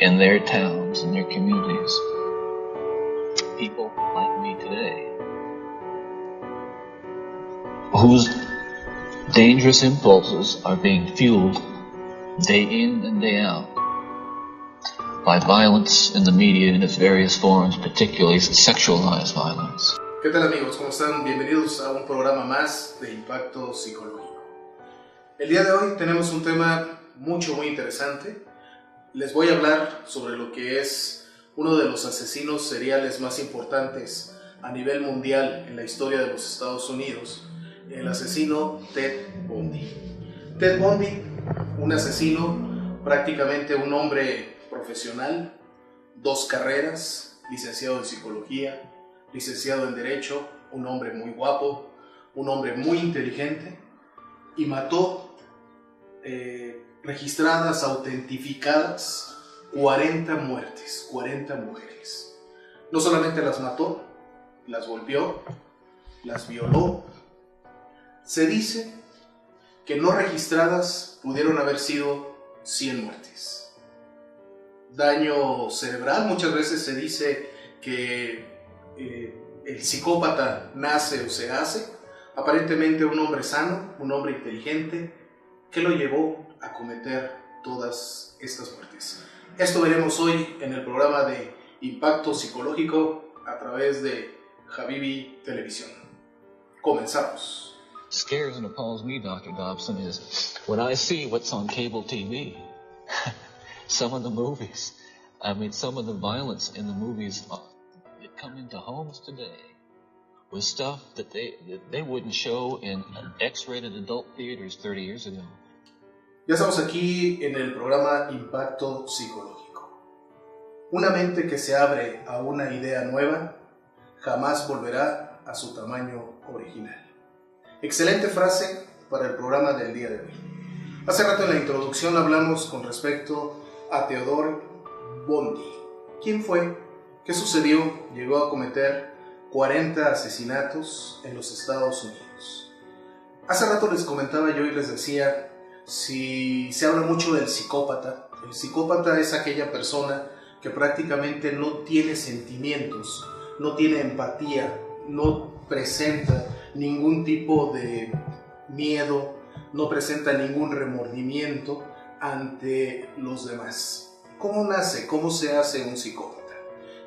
in their towns and their communities. People like me today, whose dangerous impulses are being fueled day in and day out by violence in the media in its various forms, particularly sexualized violence. ¿Qué tal, amigos? ¿Cómo están? Bienvenidos a un programa más de Impacto Psicológico. El día de hoy tenemos un tema muy interesante. Les voy a hablar sobre lo que es uno de los asesinos seriales más importantes a nivel mundial en la historia de los Estados Unidos, el asesino Ted Bundy. Ted Bundy, un asesino, prácticamente un hombre profesional, 2 carreras, licenciado en psicología, licenciado en derecho, un hombre muy guapo, un hombre muy inteligente, y mató registradas, autentificadas, 40 muertes, 40 mujeres. No solamente las mató, las golpeó, las violó. Se dice que no registradas pudieron haber sido 100 muertes. Daño cerebral, muchas veces se dice que el psicópata nace o se hace. Aparentemente un hombre sano, un hombre inteligente, que lo llevó a cometer todas estas muertes. Esto veremos hoy en el programa de Impacto Psicológico a través de Habibi Televisión. Comenzamos. Scares and appalls me, Dr. Dobson, is when I see what's on cable TV. Some of the movies, some of the violence in the movies that come into homes today was stuff that they wouldn't show in X-rated adult theaters 30 years ago. Ya estamos aquí en el programa Impacto Psicológico. Una mente que se abre a una idea nueva jamás volverá a su tamaño original. Excelente frase para el programa del día de hoy. Hace rato en la introducción hablamos con respecto a Theodore Bundy. ¿Quién fue? ¿Qué sucedió? Llegó a cometer 40 asesinatos en los Estados Unidos. Hace rato les comentaba yo y les decía, si se habla mucho del psicópata, el psicópata es aquella persona que prácticamente no tiene sentimientos, no tiene empatía, no presenta ningún tipo de miedo, no presenta ningún remordimiento ante los demás. ¿Cómo nace? ¿Cómo se hace un psicópata?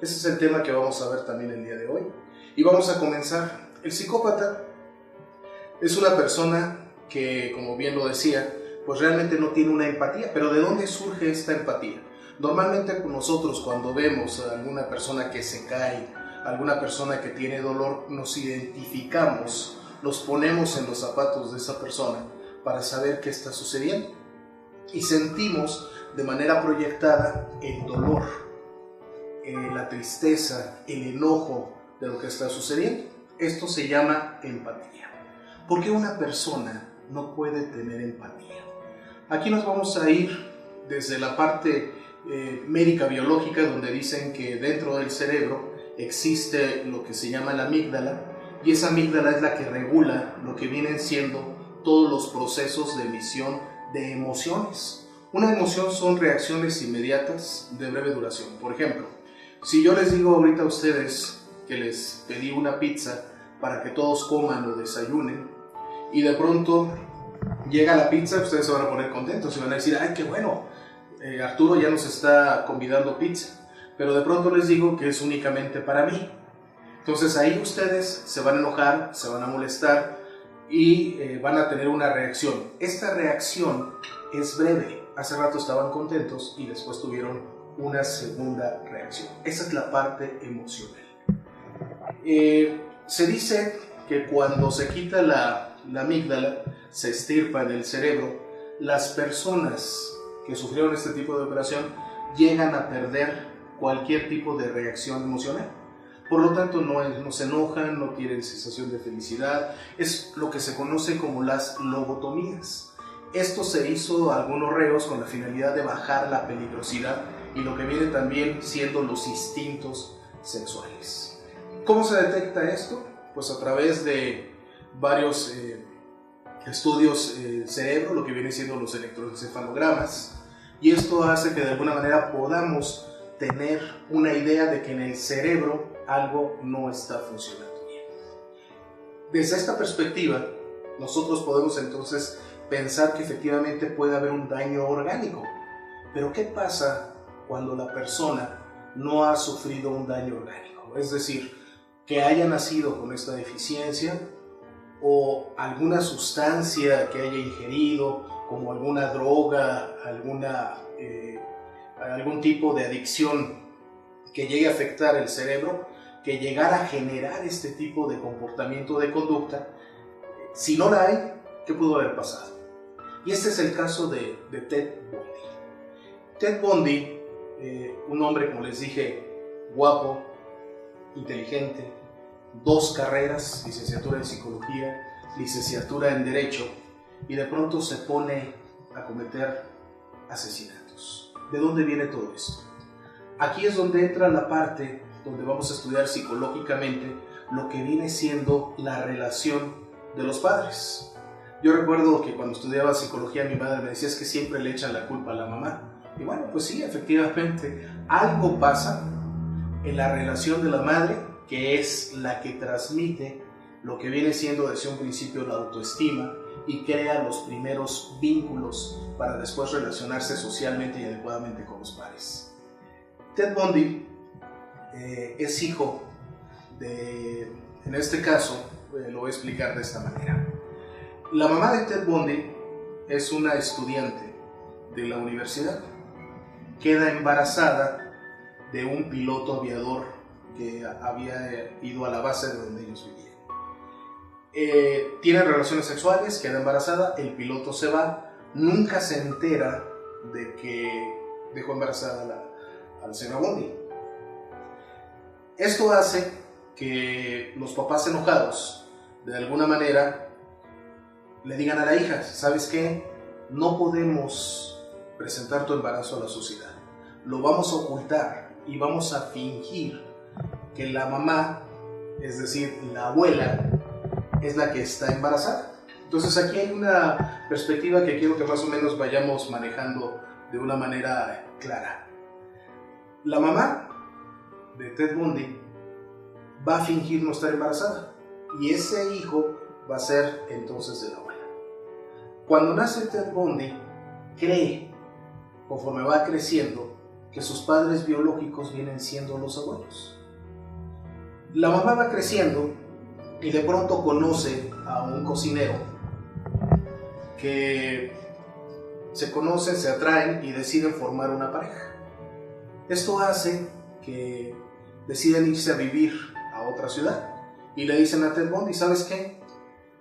Ese es el tema que vamos a ver también el día de hoy. Y vamos a comenzar. El psicópata es una persona que, como bien lo decía, pues realmente no tiene una empatía. Pero ¿de dónde surge esta empatía? Normalmente nosotros cuando vemos a alguna persona que se cae, alguna persona que tiene dolor, nos identificamos, nos ponemos en los zapatos de esa persona para saber qué está sucediendo. Y sentimos de manera proyectada el dolor, la tristeza, el enojo de lo que está sucediendo. Esto se llama empatía. ¿Por qué una persona no puede tener empatía? Aquí nos vamos a ir desde la parte médica biológica, donde dicen que dentro del cerebro existe lo que se llama la amígdala, y esa amígdala es la que regula lo que vienen siendo todos los procesos de emisión de emociones. Una emoción son reacciones inmediatas de breve duración. Por ejemplo, si yo les digo ahorita a ustedes que les pedí una pizza para que todos coman o desayunen, y de pronto llega la pizza, ustedes se van a poner contentos y van a decir, ¡ay, qué bueno! Arturo ya nos está convidando pizza. Pero de pronto les digo que es únicamente para mí. Entonces ahí ustedes se van a enojar, se van a molestar y van a tener una reacción. Esta reacción es breve. Hace rato estaban contentos y después tuvieron una segunda reacción. Esa es la parte emocional. Se dice que cuando se quita la amígdala, se extirpa del cerebro, las personas que sufrieron este tipo de operación llegan a perder cualquier tipo de reacción emocional. Por lo tanto, no se enojan, no tienen sensación de felicidad. Es lo que se conoce como las lobotomías. Esto se hizo a algunos reos con la finalidad de bajar la peligrosidad y lo que viene también siendo los instintos sexuales. ¿Cómo se detecta esto? Pues a través de varios estudios cerebro, lo que viene siendo los electroencefalogramas. Y esto hace que de alguna manera podamos tener una idea de que en el cerebro algo no está funcionando bien. Desde esta perspectiva, nosotros podemos entonces pensar que efectivamente puede haber un daño orgánico. Pero ¿qué pasa cuando la persona no ha sufrido un daño orgánico? Es decir, que haya nacido con esta deficiencia o alguna sustancia que haya ingerido, como alguna droga, algún tipo de adicción que llegue a afectar el cerebro, que llegara a generar este tipo de comportamiento de conducta. Si no la hay, ¿qué pudo haber pasado? Y este es el caso de Ted Bundy. Ted Bundy, un hombre, como les dije, guapo, inteligente, 2 carreras, licenciatura en psicología, licenciatura en derecho, y de pronto se pone a cometer asesinatos. ¿De dónde viene todo esto? Aquí es donde entra la parte donde vamos a estudiar psicológicamente lo que viene siendo la relación de los padres. Yo recuerdo que cuando estudiaba psicología mi madre me decía es que siempre le echan la culpa a la mamá. Y bueno, pues sí, efectivamente, algo pasa en la relación de la madre que es la que transmite lo que viene siendo desde un principio la autoestima y crea los primeros vínculos para después relacionarse socialmente y adecuadamente con los pares. Ted Bundy es hijo de, en este caso, lo voy a explicar de esta manera. La mamá de Ted Bundy es una estudiante de la universidad. Queda embarazada de un piloto aviador que había ido a la base de donde ellos vivían. Tienen relaciones sexuales, queda embarazada, el piloto se va, nunca se entera de que dejó embarazada a la señora Bundy. Esto hace que los papás enojados, de alguna manera, le digan a la hija, ¿sabes qué? No podemos presentar tu embarazo a la sociedad, lo vamos a ocultar y vamos a fingir que la mamá, es decir, la abuela, es la que está embarazada. Entonces aquí hay una perspectiva que quiero que más o menos vayamos manejando de una manera clara. La mamá de Ted Bundy va a fingir no estar embarazada y ese hijo va a ser entonces de la abuela. Cuando nace Ted Bundy, cree, conforme va creciendo, que sus padres biológicos vienen siendo los abuelos. La mamá va creciendo y de pronto conoce a un cocinero que se conocen, se atraen y deciden formar una pareja. Esto hace que deciden irse a vivir a otra ciudad y le dicen a Ted Bundy, ¿sabes qué?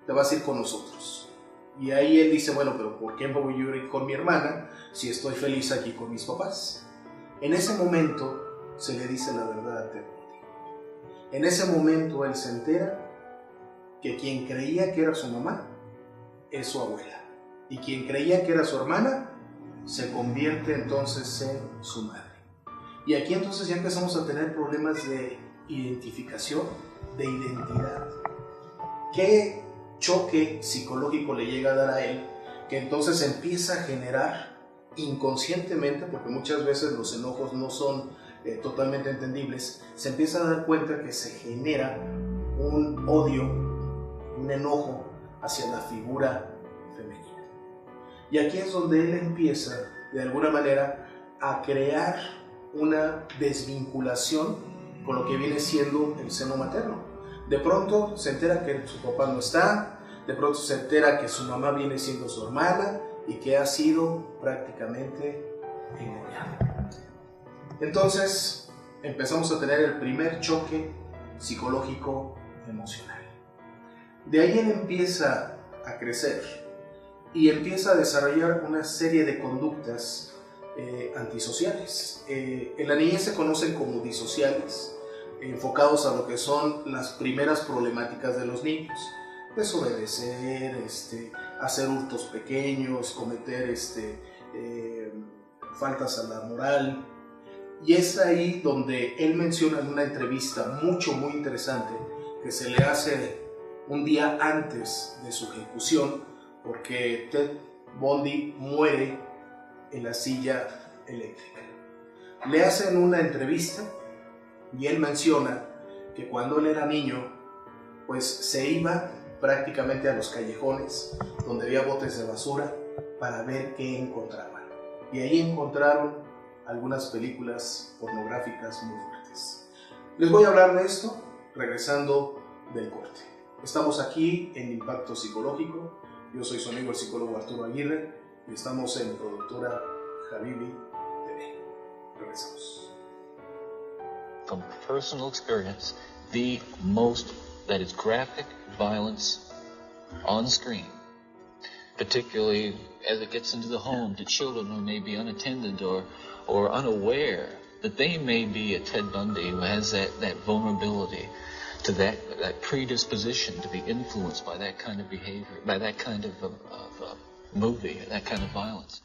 Te vas a ir con nosotros. Y ahí él dice, bueno, pero ¿por qué me voy a ir con mi hermana si estoy feliz aquí con mis papás? En ese momento se le dice la verdad a Ted Bundy. En ese momento él se entera que quien creía que era su mamá es su abuela y quien creía que era su hermana se convierte entonces en su madre. Y aquí entonces ya empezamos a tener problemas de identificación, de identidad. ¿Qué choque psicológico le llega a dar a él? Que entonces empieza a generar inconscientemente, porque muchas veces los enojos no son totalmente entendibles, se empieza a dar cuenta que se genera un odio, un enojo hacia la figura femenina. Y aquí es donde él empieza, de alguna manera, a crear una desvinculación con lo que viene siendo el seno materno. De pronto se entera que su papá no está, de pronto se entera que su mamá viene siendo su hermana y que ha sido prácticamente engañado. Entonces empezamos a tener el primer choque psicológico emocional. De ahí él empieza a crecer y empieza a desarrollar una serie de conductas antisociales. En la niñez se conocen como disociales, enfocados a lo que son las primeras problemáticas de los niños: desobedecer, hacer hurtos pequeños, cometer faltas a la moral. Y es ahí donde él menciona en una entrevista muy interesante que se le hace un día antes de su ejecución, porque Ted Bundy muere en la silla eléctrica. Le hacen una entrevista y él menciona que cuando él era niño, pues se iba prácticamente a los callejones donde había botes de basura para ver qué encontraban. Y ahí encontraron algunas películas pornográficas muy fuertes. Les voy a hablar de esto regresando del corte. Estamos aquí en Impacto Psicológico. Yo soy su amigo el psicólogo Arturo Aguirre y estamos en Productora Habibi TV. Regresamos. From personal experience, the most that is graphic violence on screen, particularly as it gets into the home to children who may be unattended or unaware that they may be a Ted Bundy who has that vulnerability to that predisposition to be influenced by that kind of behavior, by that kind of movie, that kind of violence.